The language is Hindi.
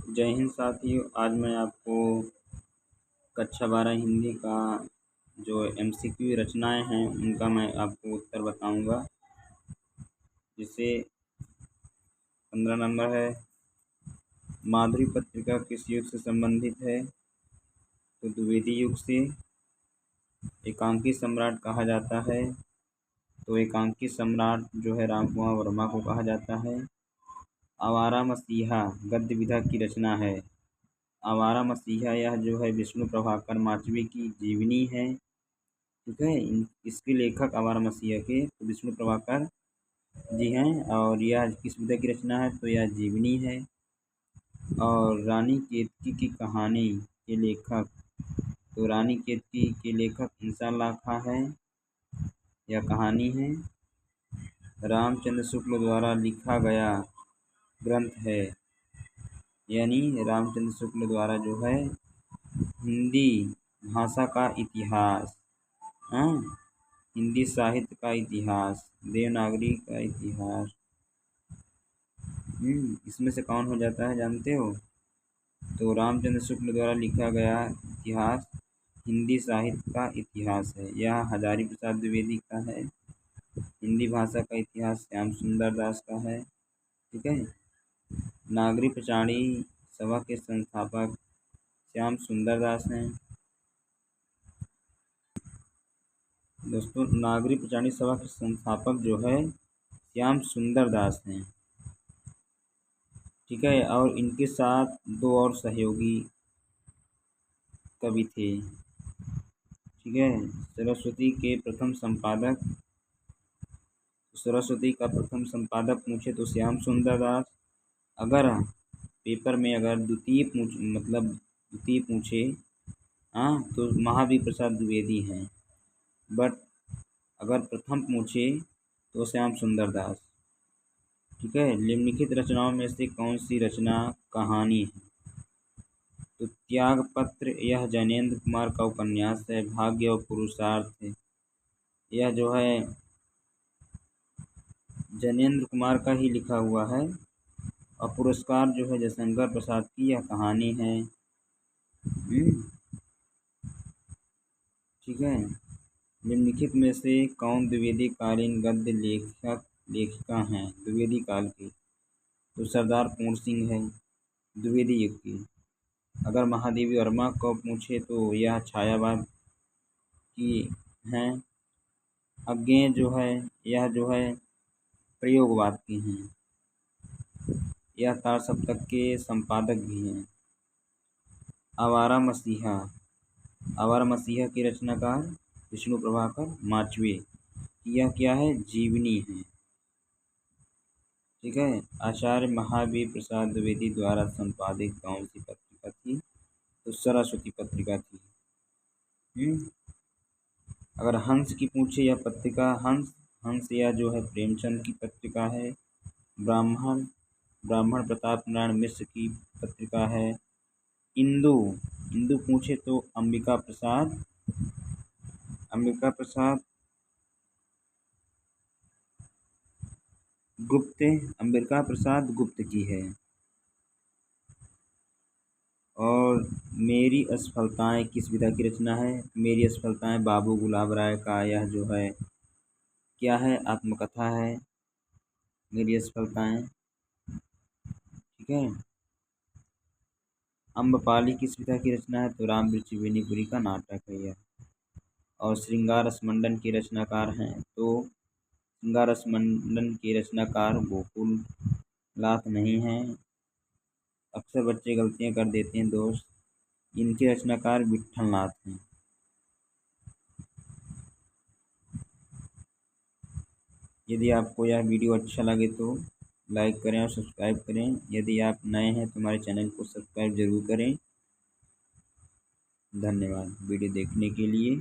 जय हिंद साथियों। आज मैं आपको कक्षा 12 हिंदी का जो एमसीक्यू रचनाएं हैं उनका मैं आपको उत्तर बताऊंगा। जिससे 15 नंबर है, माधुरी पत्रिका किस युग से संबंधित है? तो द्विवेदी युग से। एकांकी सम्राट कहा जाता है, तो एकांकी सम्राट जो है राम कुमार वर्मा को कहा जाता है। आवारा मसीहा गद्य विधा की रचना है। आवारा मसीहा यह जो है विष्णु प्रभाकर माचवी की जीवनी है। ठीक है, इसके लेखक आवारा मसीहा के तो विष्णु प्रभाकर जी हैं। और यह किस विधा की रचना है? तो यह जीवनी है। और रानी केतकी की कहानी के लेखक, तो रानी केतकी के लेखक इंसाल्लाह खां है। यह कहानी है। रामचंद्र शुक्ल द्वारा लिखा गया ग्रंथ है, यानी रामचंद्र शुक्ल द्वारा जो है हिंदी भाषा का इतिहास, हिंदी साहित्य का इतिहास, देवनागरी का इतिहास, इसमें से कौन हो जाता है जानते हो? तो रामचंद्र शुक्ल द्वारा लिखा गया इतिहास हिंदी साहित्य का इतिहास है। यह हजारी प्रसाद द्विवेदी का है। हिंदी भाषा का इतिहास श्याम सुंदर दास का है। ठीक है। नागरी पचाड़ी सभा के संस्थापक श्याम सुंदर दास हैं। दोस्तों, नागरी पचाड़ी सभा के संस्थापक जो है श्याम सुंदर दास हैं। ठीक है। और इनके साथ दो और सहयोगी कवि थे। ठीक है। सरस्वती के प्रथम संपादक, सरस्वती का प्रथम संपादक पूछे तो श्याम सुंदर दास। अगर पेपर में अगर द्वितीय पूछे तो महावीर प्रसाद द्विवेदी हैं। बट अगर प्रथम पूछे तो श्याम सुंदर दास। ठीक है। निम्नलिखित रचनाओं में से कौन सी रचना कहानी है? तो त्याग पत्र यह जैनेन्द्र कुमार का उपन्यास है। भाग्य और पुरुषार्थ है, यह जो है जैनेन्द्र कुमार का ही लिखा हुआ है। और पुरस्कार जो है जयशंकर प्रसाद की यह कहानी है। ठीक है। निम्नलिखित में से कौन द्विवेदी कालीन गद्य लेखिका हैं द्विवेदी काल की? तो सरदार पूर्ण सिंह है द्विवेदी युग की। अगर महादेवी वर्मा को पूछे तो यह छायावाद की हैं। अज्ञेय जो है यह जो है प्रयोगवाद की हैं। यह तार सप्तक के संपादक भी हैं। आवारा मसीहा की रचनाकार विष्णु प्रभाकर माचवे, यह क्या है? जीवनी है। ठीक है। आचार्य महावीर प्रसाद द्विवेदी द्वारा संपादित कौन सी पत्रिका थी? तो सरस्वती पत्रिका थी। अगर हंस की पूछे यह पत्रिका, हंस यह जो है प्रेमचंद की पत्रिका है। ब्राह्मण प्रताप नारायण मिश्र की पत्रिका है। इंदु पूछे तो अंबिका प्रसाद गुप्त की है। और मेरी असफलताएं किस विधा की रचना है? मेरी असफलताएं बाबू गुलाब राय का यह जो है क्या है? आत्मकथा है मेरी असफलताएं। ठीक है। अम्बपाली किस विधा की रचना है? तो रामवृक्ष बेनीपुरी का नाटक है यह। और श्रृंगार स्मंडन के रचनाकार हैं, तो श्रृंगार स्मंडन के रचनाकार गोकुल लाथ नहीं हैं। अक्सर बच्चे गलतियां कर देते हैं दोस्त, इनके रचनाकार विट्ठल नाथ हैं। यदि आपको यह वीडियो अच्छा लगे तो लाइक करें और सब्सक्राइब करें। यदि आप नए हैं तो हमारे चैनल को सब्सक्राइब जरूर करें। धन्यवाद वीडियो देखने के लिए।